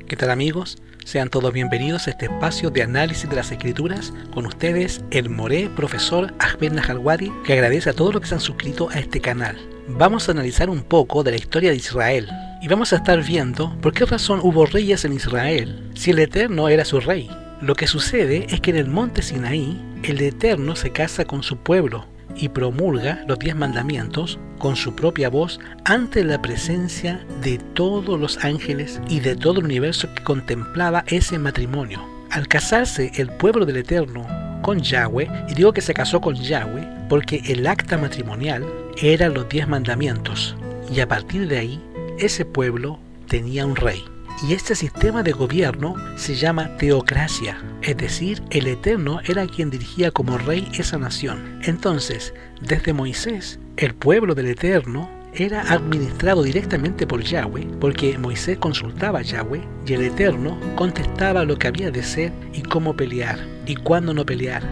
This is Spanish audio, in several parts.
¿Qué tal, amigos? Sean todos bienvenidos a este espacio de análisis de las escrituras. Con ustedes, el moré profesor Ahmed Najalwadi, que agradece a todos los que se han suscrito a este canal. Vamos a analizar un poco de la historia de Israel y vamos a estar viendo por qué razón hubo reyes en Israel si el Eterno era su rey. Lo que sucede es que en el monte Sinaí, el Eterno se casa con su pueblo y promulga los 10 mandamientos con su propia voz ante la presencia de todos los ángeles y de todo el universo que contemplaba ese matrimonio. Al casarse el pueblo del Eterno con Yahweh, y digo que se casó con Yahweh porque el acta matrimonial eran los 10 mandamientos, y a partir de ahí ese pueblo tenía un rey. Y este sistema de gobierno se llama teocracia, es decir, el Eterno era quien dirigía como rey esa nación. Entonces, desde Moisés, el pueblo del Eterno era administrado directamente por Yahweh, porque Moisés consultaba a Yahweh y el Eterno contestaba lo que había de ser y cómo pelear y cuándo no pelear.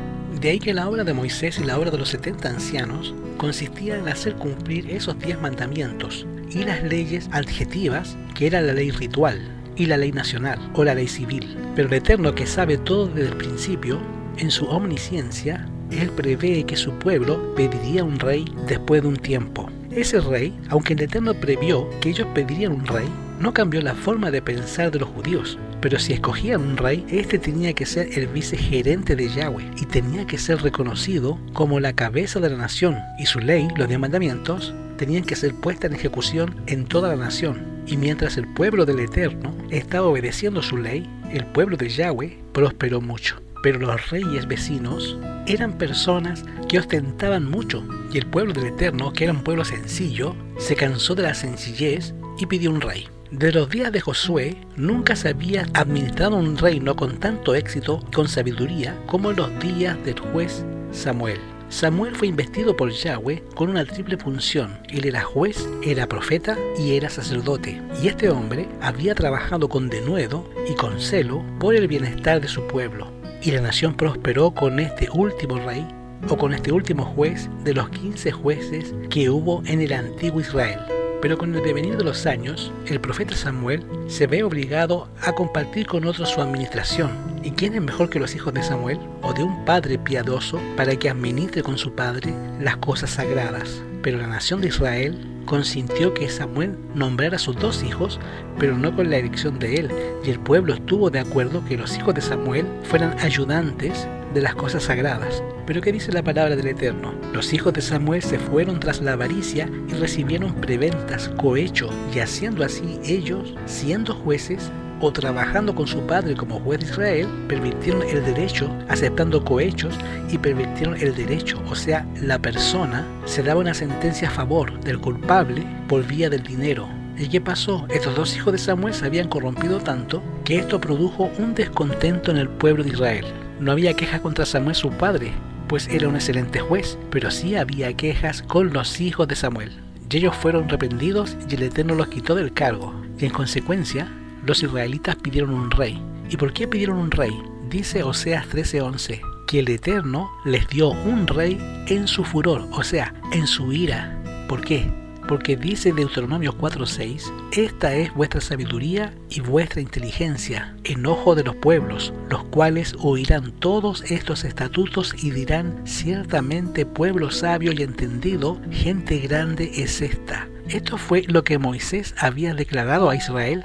De ahí que la obra de Moisés y la obra de los 70 ancianos consistía en hacer cumplir esos 10 mandamientos y las leyes adjetivas, que era la ley ritual y la ley nacional o la ley civil. Pero el Eterno, que sabe todo desde el principio, en su omnisciencia, Él prevé que su pueblo pediría un rey después de un tiempo. Ese rey, aunque el Eterno previó que ellos pedirían un rey, no cambió la forma de pensar de los judíos. Pero si escogían un rey, este tenía que ser el vicegerente de Yahweh y tenía que ser reconocido como la cabeza de la nación, y su ley, los 10 mandamientos, tenían que ser puestas en ejecución en toda la nación. Y mientras el pueblo del Eterno estaba obedeciendo su ley, el pueblo de Yahweh prosperó mucho. Pero los reyes vecinos eran personas que ostentaban mucho, y el pueblo del Eterno, que era un pueblo sencillo, se cansó de la sencillez y pidió un rey. De los días de Josué, nunca se había administrado un reino con tanto éxito y con sabiduría como en los días del juez Samuel. Samuel fue investido por Yahweh con una triple función. Él era juez, era profeta y era sacerdote. Y este hombre había trabajado con denuedo y con celo por el bienestar de su pueblo. Y la nación prosperó con este último rey, o con este último juez de los 15 jueces que hubo en el antiguo Israel. Pero con el devenir de los años, el profeta Samuel se ve obligado a compartir con otros su administración. ¿Y quién es mejor que los hijos de Samuel o de un padre piadoso para que administre con su padre las cosas sagradas? Pero la nación de Israel consintió que Samuel nombrara a sus 2 hijos, pero no con la elección de él, y el pueblo estuvo de acuerdo que los hijos de Samuel fueran ayudantes de las cosas sagradas. Pero ¿qué dice la palabra del Eterno? Los hijos de Samuel se fueron tras la avaricia y recibieron preventas, cohecho, y haciendo así ellos, siendo jueces, o trabajando con su padre como juez de Israel, pervirtieron el derecho, aceptando cohechos, y pervirtieron el derecho, o sea, la persona se daba una sentencia a favor del culpable por vía del dinero. ¿Y qué pasó? Estos 2 hijos de Samuel se habían corrompido tanto que esto produjo un descontento en el pueblo de Israel. No había quejas contra Samuel su padre, pues era un excelente juez, pero sí había quejas con los hijos de Samuel. Y ellos fueron reprendidos y el Eterno los quitó del cargo. Y en consecuencia, los israelitas pidieron un rey. ¿Y por qué pidieron un rey? Dice Oseas 13:11, que el Eterno les dio un rey en su furor, o sea, en su ira. ¿Por qué? Porque dice Deuteronomio 4:6, esta es vuestra sabiduría y vuestra inteligencia, enojo de los pueblos, los cuales oirán todos estos estatutos y dirán, ciertamente pueblo sabio y entendido, gente grande es esta. Esto fue lo que Moisés había declarado a Israel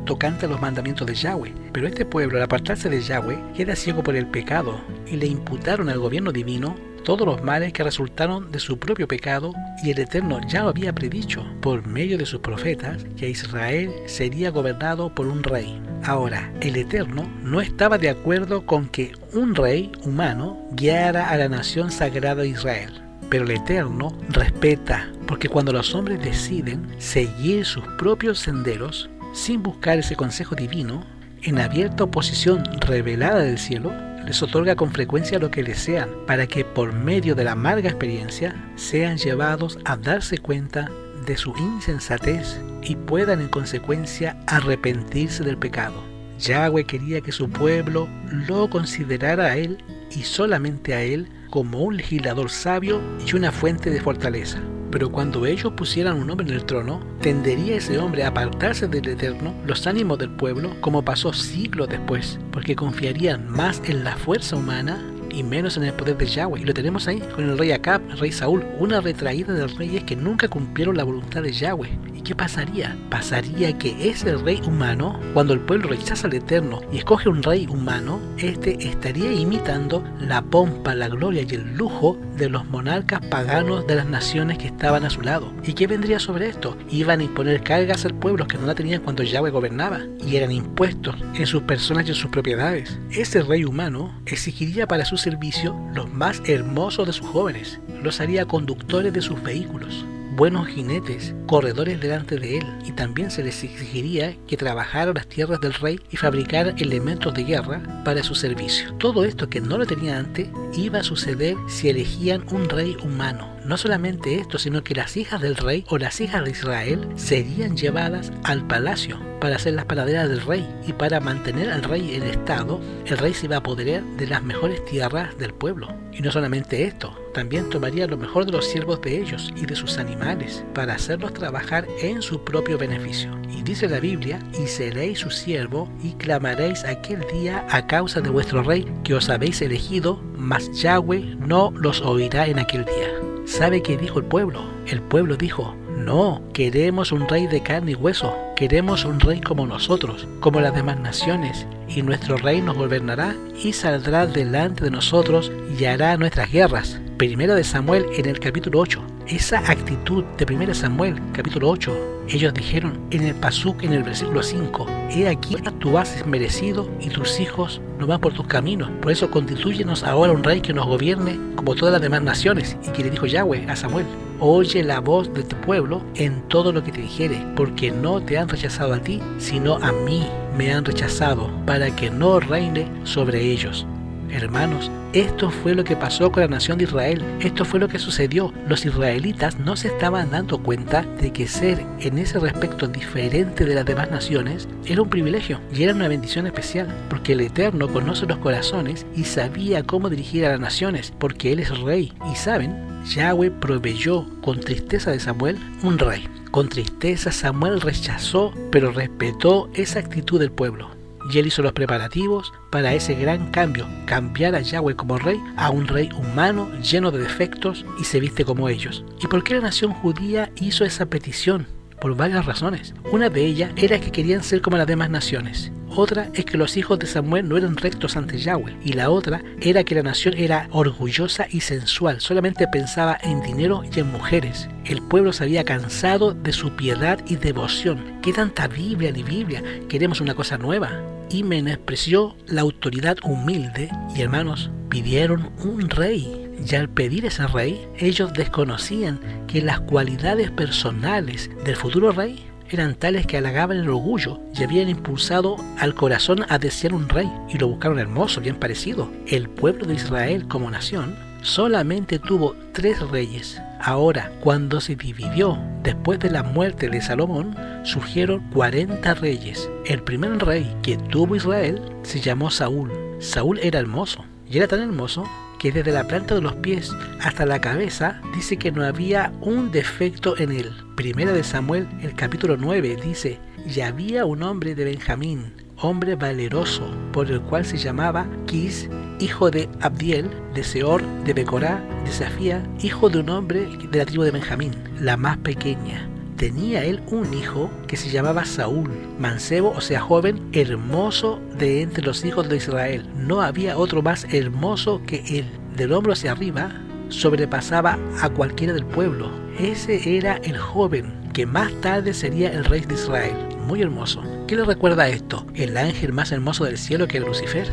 tocante a los mandamientos de Yahweh. Pero este pueblo, al apartarse de Yahweh, queda ciego por el pecado y le imputaron al gobierno divino todos los males que resultaron de su propio pecado, y el Eterno ya lo había predicho por medio de sus profetas que Israel sería gobernado por un rey. Ahora, el Eterno no estaba de acuerdo con que un rey humano guiara a la nación sagrada de Israel. Pero el Eterno respeta, porque cuando los hombres deciden seguir sus propios senderos sin buscar ese consejo divino, en abierta oposición revelada del cielo, les otorga con frecuencia lo que desean, para que por medio de la amarga experiencia sean llevados a darse cuenta de su insensatez y puedan en consecuencia arrepentirse del pecado. Yahweh quería que su pueblo lo considerara a él y solamente a él como un legislador sabio y una fuente de fortaleza. pero cuando ellos pusieran un hombre en el trono, tendería ese hombre a apartarse del Eterno los ánimos del pueblo, como pasó siglos después, porque confiarían más en la fuerza humana y menos en el poder de Yahweh. Y lo tenemos ahí con el rey Acab, el rey Saúl, una retraída de reyes que nunca cumplieron la voluntad de Yahweh. ¿Y qué pasaría? Pasaría que ese rey humano, cuando el pueblo rechaza al Eterno y escoge un rey humano, este estaría imitando la pompa, la gloria y el lujo de los monarcas paganos de las naciones que estaban a su lado. ¿Y qué vendría sobre esto? Iban a imponer cargas al pueblo que no la tenían cuando Yahweh gobernaba, y eran impuestos en sus personas y en sus propiedades. Ese rey humano exigiría para su servicio los más hermosos de sus jóvenes, los haría conductores de sus vehículos, buenos jinetes, corredores delante de él, y también se les exigiría que trabajaran las tierras del rey y fabricaran elementos de guerra para su servicio. Todo esto, que no lo tenía antes, iba a suceder si elegían un rey humano. No solamente esto, sino que las hijas del rey o las hijas de Israel serían llevadas al palacio para ser las panaderas del rey, y para mantener al rey en estado, el rey se iba a apoderar de las mejores tierras del pueblo. Y no solamente esto, también tomaría lo mejor de los siervos de ellos y de sus animales para hacerlos trabajar en su propio beneficio. Y dice la Biblia: y seréis su siervo y clamaréis aquel día a causa de vuestro rey que os habéis elegido, mas Yahweh no los oirá en aquel día. ¿Sabe qué dijo el pueblo? El pueblo dijo: no, queremos un rey de carne y hueso, queremos un rey como nosotros, como las demás naciones, y nuestro rey nos gobernará y saldrá delante de nosotros y hará nuestras guerras. Primera de Samuel en el capítulo 8. Esa actitud de 1 Samuel capítulo 8, ellos dijeron en el pasuk, en el versículo 5: he aquí tú has merecido y tus hijos no van por tus caminos, por eso constitúyenos ahora un rey que nos gobierne como todas las demás naciones. Y que le dijo Yahweh a Samuel: oye la voz de tu pueblo en todo lo que te dijere, porque no te han rechazado a ti, sino a mí me han rechazado, para que no reine sobre ellos. Hermanos, esto fue lo que pasó con la nación de Israel. Esto fue lo que sucedió. Los israelitas no se estaban dando cuenta de que ser en ese respecto diferente de las demás naciones era un privilegio y era una bendición especial, porque el Eterno conoce los corazones y sabía cómo dirigir a las naciones, porque Él es rey. Y saben, Yahweh proveyó con tristeza de Samuel un rey. Con tristeza Samuel rechazó, pero respetó esa actitud del pueblo. Y él hizo los preparativos para ese gran cambio, cambiar a Yahweh como rey a un rey humano lleno de defectos y se viste como ellos. ¿Y por qué la nación judía hizo esa petición? Por varias razones. Una de ellas era que querían ser como las demás naciones. Otra es que los hijos de Samuel no eran rectos ante Yahweh. Y la otra era que la nación era orgullosa y sensual, solamente pensaba en dinero y en mujeres. El pueblo se había cansado de su piedad y devoción. ¿Qué tanta Biblia ni Biblia? Queremos una cosa nueva. Y menospreció la autoridad humilde, y hermanos, pidieron un rey. Y al pedir ese rey, ellos desconocían que las cualidades personales del futuro rey eran tales que halagaban el orgullo y habían impulsado al corazón a desear un rey, y lo buscaron hermoso, bien parecido. El pueblo de Israel como nación solamente tuvo 3 reyes. Ahora, cuando se dividió después de la muerte de Salomón, surgieron 40 reyes. El primer rey que tuvo Israel se llamó Saúl. Saúl era hermoso, y era tan hermoso que desde la planta de los pies hasta la cabeza dice que no había un defecto en él. Primera de Samuel, el capítulo 9, dice: y había un hombre de Benjamín, hombre valeroso, por el cual se llamaba Quis, hijo de Abdiel, de Seor, de Becorá, de Safía, hijo de un hombre de la tribu de Benjamín, la más pequeña. Tenía él un hijo que se llamaba Saúl, mancebo, o sea joven, hermoso de entre los hijos de Israel. No había otro más hermoso que él. Del hombro hacia arriba sobrepasaba a cualquiera del pueblo. Ese era el joven que más tarde sería el rey de Israel. Muy hermoso. ¿Qué le recuerda a esto? El ángel más hermoso del cielo, que era Lucifer.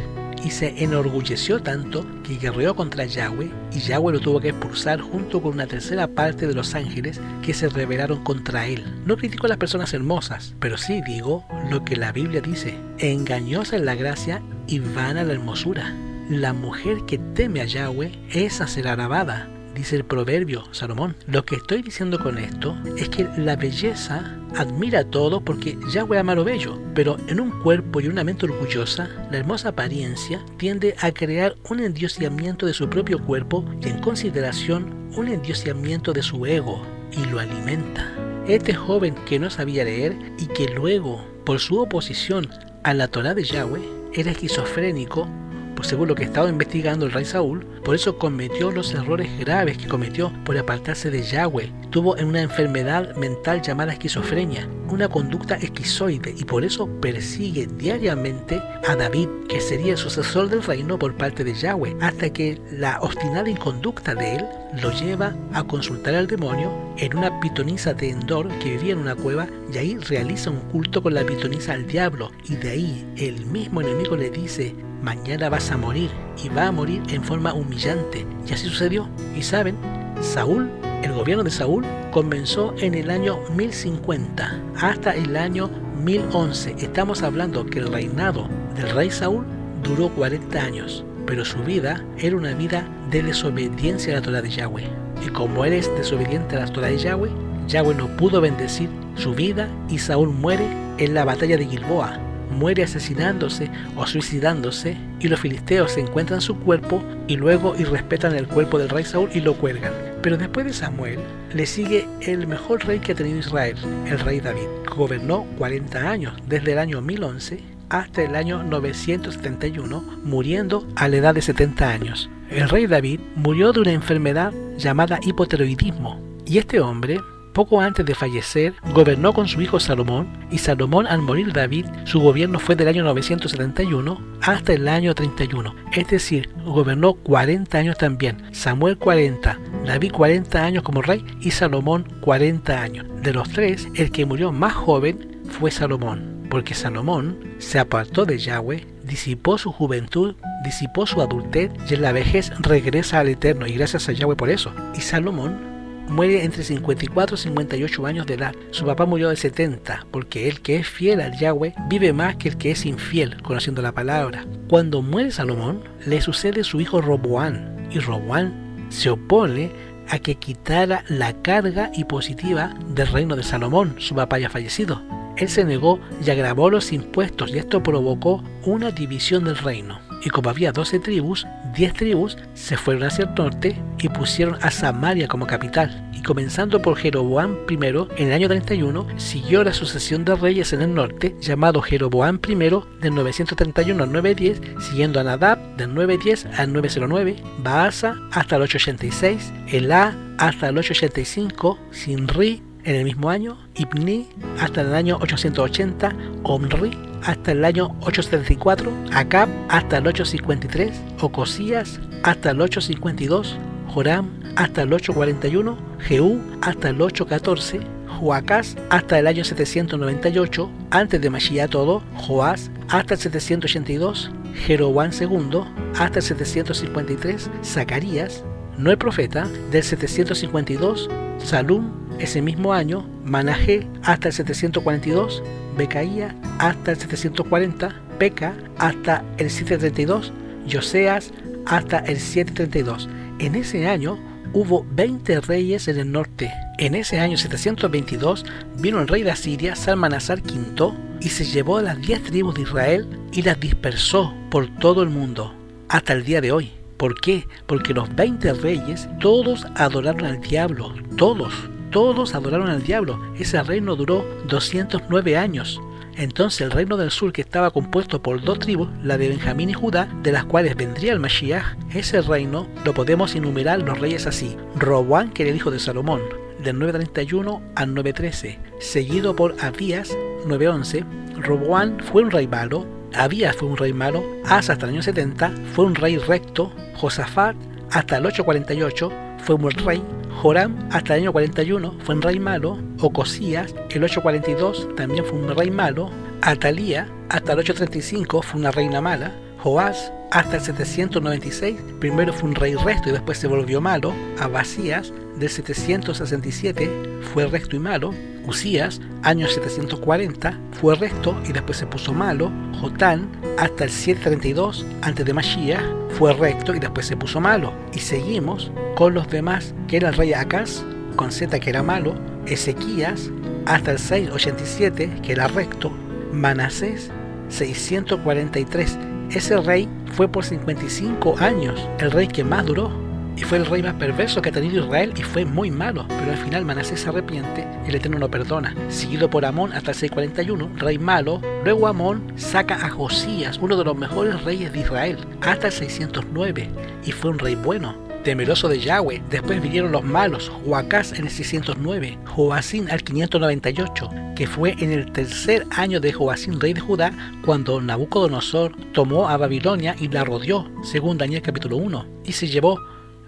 Y se enorgulleció tanto que guerreó contra Yahweh, y Yahweh lo tuvo que expulsar junto con una tercera parte de los ángeles que se rebelaron contra él. No critico a las personas hermosas, pero sí digo lo que la Biblia dice: engañosa es la gracia y vana la hermosura. La mujer que teme a Yahweh, esa será alabada, dice el proverbio Salomón. Lo que estoy diciendo con esto es que la belleza admira a todos, porque Yahweh ama lo bello, pero en un cuerpo y una mente orgullosa, la hermosa apariencia tiende a crear un endiosamiento de su propio cuerpo y, en consideración, un endiosamiento de su ego. y lo alimenta. Este joven que no sabía leer y que luego, por su oposición a la Torá de Yahweh, era esquizofrénico, pues según lo que estaba investigando el rey Saúl, por eso cometió los errores graves que cometió por apartarse de Yahweh. Tuvo una enfermedad mental llamada esquizofrenia, una conducta esquizoide, y por eso persigue diariamente a David, que sería el sucesor del reino por parte de Yahweh, hasta que la obstinada inconducta de él lo lleva a consultar al demonio en una pitonisa de Endor que vivía en una cueva, y ahí realiza un culto con la pitonisa al diablo, y de ahí el mismo enemigo le dice: mañana vas a morir, y va a morir en forma humillante. Y así sucedió. Y saben, Saúl, el gobierno de Saúl comenzó en el año 1050 hasta el año 1011. Estamos hablando que el reinado del rey Saúl duró 40 años, pero su vida era una vida de desobediencia a la Torá de Yahweh. Y como él es desobediente a la Torá de Yahweh, Yahweh no pudo bendecir su vida y Saúl muere en la batalla de Gilboa. Muere asesinándose o suicidándose, y los filisteos encuentran su cuerpo y luego irrespetan el cuerpo del rey Saúl y lo cuelgan. Pero después de Samuel le sigue el mejor rey que ha tenido Israel, el rey David, que gobernó 40 años, desde el año 1011 hasta el año 971, muriendo a la edad de 70 años. El rey David murió de una enfermedad llamada hipotiroidismo, y este hombre, poco antes de fallecer, gobernó con su hijo Salomón, y Salomón, al morir David, su gobierno fue del año 971 hasta el año 31, es decir, gobernó 40 años también. Samuel 40, David 40 años como rey y Salomón 40 años. De los tres, el que murió más joven fue Salomón, porque Salomón se apartó de Yahweh, disipó su juventud, disipó su adultez, y en la vejez regresa al Eterno, y gracias a Yahweh por eso. Y Salomón muere entre 54 y 58 años de edad. Su papá murió de 70, porque el que es fiel al Yahweh vive más que el que es infiel, conociendo la palabra. Cuando muere Salomón, le sucede su hijo Roboán, y Roboán se opone a que quitara la carga impositiva del reino de Salomón, su papá ya fallecido. Él se negó y agravó los impuestos, y esto provocó una división del reino. Y como había 12 tribus, 10 tribus se fueron hacia el norte y pusieron a Samaria como capital. Y comenzando por Jeroboam I, en el año 31, siguió la sucesión de reyes en el norte, llamado Jeroboam I, del 931 al 910, siguiendo a Nadab del 910 al 909, Baasa hasta el 886, Elá hasta el 885, Sinri en el mismo año, Ibni hasta el año 880, Omri hasta el año 874, Acab hasta el 853, Ocosías hasta el 852, Joram hasta el 841, Jehú hasta el 814, Joacás hasta el año 798, antes de Mashiach todo, Joás hasta el 782, Jeroboam II hasta el 753, Zacarías, no el profeta, del 752, Salum ese mismo año, Manahé hasta el 742, Becaía hasta el 740, Peca hasta el 732, Joseas hasta el 732. En ese año hubo 20 reyes en el norte. En ese año 722 vino el rey de Asiria, Salmanasar V, y se llevó a las 10 tribus de Israel y las dispersó por todo el mundo, hasta el día de hoy. ¿Por qué? Porque los 20 reyes, todos adoraron al diablo, todos adoraron al diablo. Ese reino duró 209 años. Entonces el reino del sur, que estaba compuesto por 2 tribus, la de Benjamín y Judá, de las cuales vendría el Mashiach, ese reino lo podemos enumerar los reyes así: Roboán, que era el hijo de Salomón, del 931 al 913, seguido por Abías, 911. Roboán fue un rey malo, Abías fue un rey malo, Asa hasta el año 70 fue un rey recto, Josafat hasta el 848 fue un buen rey, Joram hasta el año 41 fue un rey malo, Ocosías el 842 también fue un rey malo, Atalía hasta el 835 fue una reina mala, Joás hasta el 796 primero fue un rey recto y después se volvió malo, Abasías del 767 fue recto y malo, Usías, año 740, fue recto y después se puso malo, Jotán hasta el 732 antes de Mashiach fue recto y después se puso malo. Y seguimos con los demás, que era el rey Acaz, con Z, que era malo, Ezequías hasta el 687, que era recto, Manasés 643. Ese rey fue por 55 años el rey que más duró. y fue el rey más perverso que ha tenido Israel y fue muy malo, pero al final Manasés se arrepiente y el Eterno lo perdona, seguido por Amón hasta el 641, rey malo. Luego Amón saca a Josías, uno de los mejores reyes de Israel, hasta el 609 y fue un rey bueno, temeroso de Yahweh. Después vinieron los malos, Joacás en el 609, Joacín al 598, que fue en el tercer año de Joacín rey de Judá, cuando Nabucodonosor tomó a Babilonia y la rodeó, según Daniel capítulo 1, y se llevó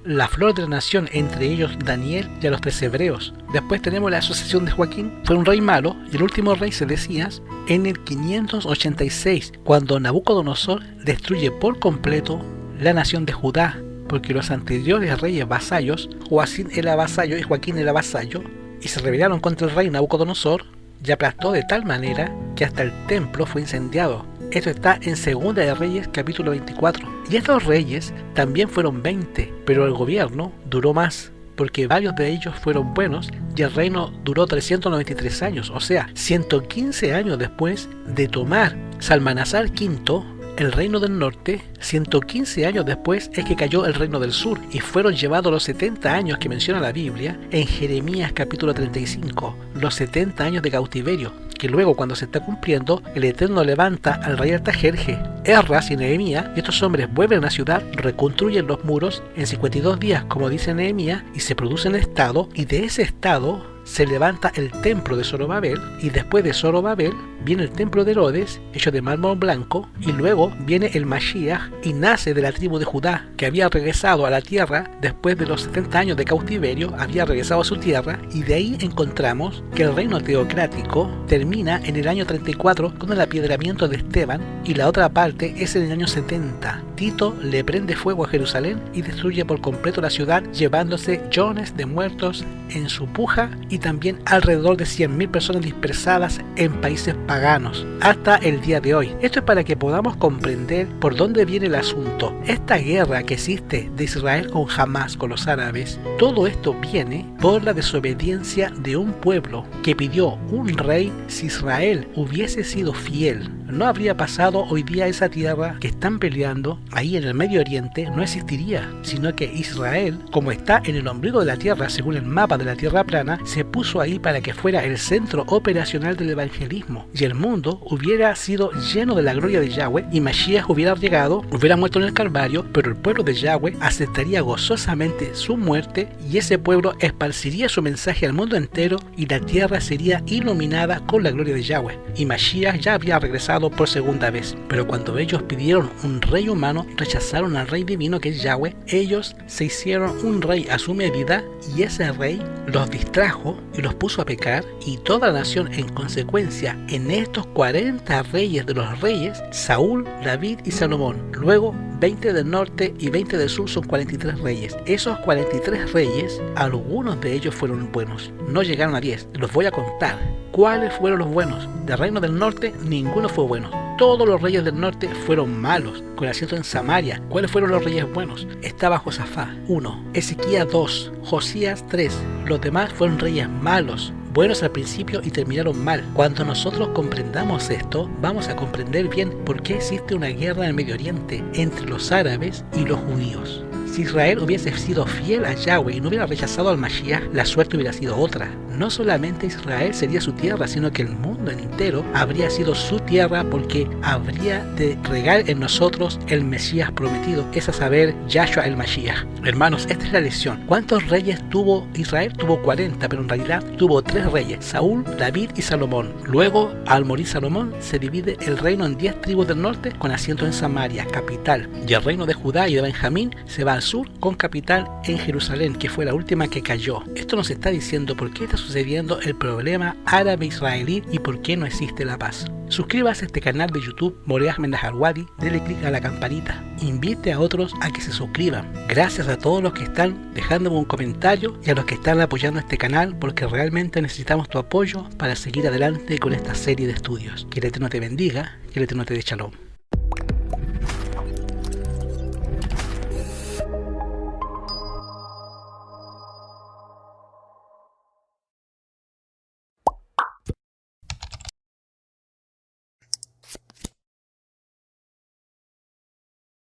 la flor de la nación, entre ellos Daniel y a los 3 hebreos. Después tenemos la asociación de Joaquín, fue un rey malo, y el último rey Sedecías en el 586, cuando Nabucodonosor destruye por completo la nación de Judá, porque los anteriores reyes vasallos, Joacín era vasallo y Joaquín era vasallo, y se rebelaron contra el rey Nabucodonosor, y aplastó de tal manera que hasta el templo fue incendiado. Esto está en Segunda de Reyes capítulo 24. Y estos reyes también fueron 20, pero el gobierno duró más, porque varios de ellos fueron buenos y el reino duró 393 años, o sea, 115 años después de tomar Salmanasar V el reino del norte. 115 años después es que cayó el reino del sur y fueron llevados los 70 años que menciona la Biblia en Jeremías capítulo 35, los 70 años de cautiverio, que luego, cuando se está cumpliendo, el Eterno levanta al rey Artajerje, Esdras y Nehemías, y estos hombres vuelven a la ciudad, reconstruyen los muros en 52 días, como dice Nehemías, y se produce un estado, y de ese estado se levanta el templo de Zorobabel, y después de Zorobabel viene el templo de Herodes, hecho de mármol blanco, y luego viene el Mashiach, y nace de la tribu de Judá, que había regresado a la tierra después de los 70 años de cautiverio, había regresado a su tierra, y de ahí encontramos que el reino teocrático termina en el año 34 con el apiedramiento de Esteban, y la otra parte es en el año 70. Tito le prende fuego a Jerusalén y destruye por completo la ciudad, llevándose millones de muertos en su puja, y también alrededor de 100.000 personas dispersadas en países paganos hasta el día de hoy. Esto es para que podamos comprender por dónde viene el asunto. Esta guerra que existe de Israel con Hamás, con los árabes, todo esto viene por la desobediencia de un pueblo que pidió un rey. Si Israel hubiese sido fiel, no habría pasado hoy día esa tierra que están peleando ahí en el Medio Oriente, no existiría, sino que Israel, como está en el ombligo de la tierra según el mapa de la tierra plana, se puso ahí para que fuera el centro operacional del evangelismo, y el mundo hubiera sido lleno de la gloria de Yahweh, y Mashiach hubiera llegado, hubiera muerto en el Calvario, pero el pueblo de Yahweh aceptaría gozosamente su muerte, y ese pueblo esparciría su mensaje al mundo entero, y la tierra sería iluminada con la gloria de Yahweh, y Mashiach ya había regresado por segunda vez. Pero cuando ellos pidieron un rey humano, rechazaron al rey divino que es Yahweh. Ellos se hicieron un rey a su medida, y ese rey los distrajo y los puso a pecar, y toda la nación en consecuencia. En estos 40 reyes de los reyes, Saúl, David y Salomón, luego 20 del norte y 20 del sur, son 43 reyes. Esos 43 reyes, algunos de ellos fueron buenos, no llegaron a 10. Los voy a contar. ¿Cuáles fueron los buenos? Del reino del norte, ninguno fue bueno. Todos los reyes del norte fueron malos, con asiento en Samaria. ¿Cuáles fueron los reyes buenos? Estaba Josafat, 1, Ezequías 2, Josías 3. Los demás fueron reyes malos, buenos al principio y terminaron mal. Cuando nosotros comprendamos esto, vamos a comprender bien por qué existe una guerra en el Medio Oriente entre los árabes y los judíos. Si Israel hubiese sido fiel a Yahweh y no hubiera rechazado al Mashiach, la suerte hubiera sido otra. No solamente Israel sería su tierra, sino que el mundo entero habría sido su tierra, porque habría de regar en nosotros el Mesías prometido, es a saber, Yahshua el Mashiach. Hermanos, esta es la lección. ¿Cuántos reyes tuvo Israel? Tuvo 40, pero en realidad tuvo 3 reyes, Saúl, David y Salomón. Luego, al morir Salomón, se divide el reino en 10 tribus del norte con asiento en Samaria, capital, y el reino de Judá y de Benjamín se va al sur con capital en Jerusalén, que fue la última que cayó. Esto nos está diciendo por qué está sucediendo el problema árabe-israelí y por qué no existe la paz. Suscríbase a este canal de YouTube, Moré Ahmed Naharwadi, dele clic a la campanita, invite a otros a que se suscriban. Gracias a todos los que están dejándome un comentario y a los que están apoyando este canal, porque realmente necesitamos tu apoyo para seguir adelante con esta serie de estudios. Que el Eterno te bendiga, que el Eterno te dé shalom.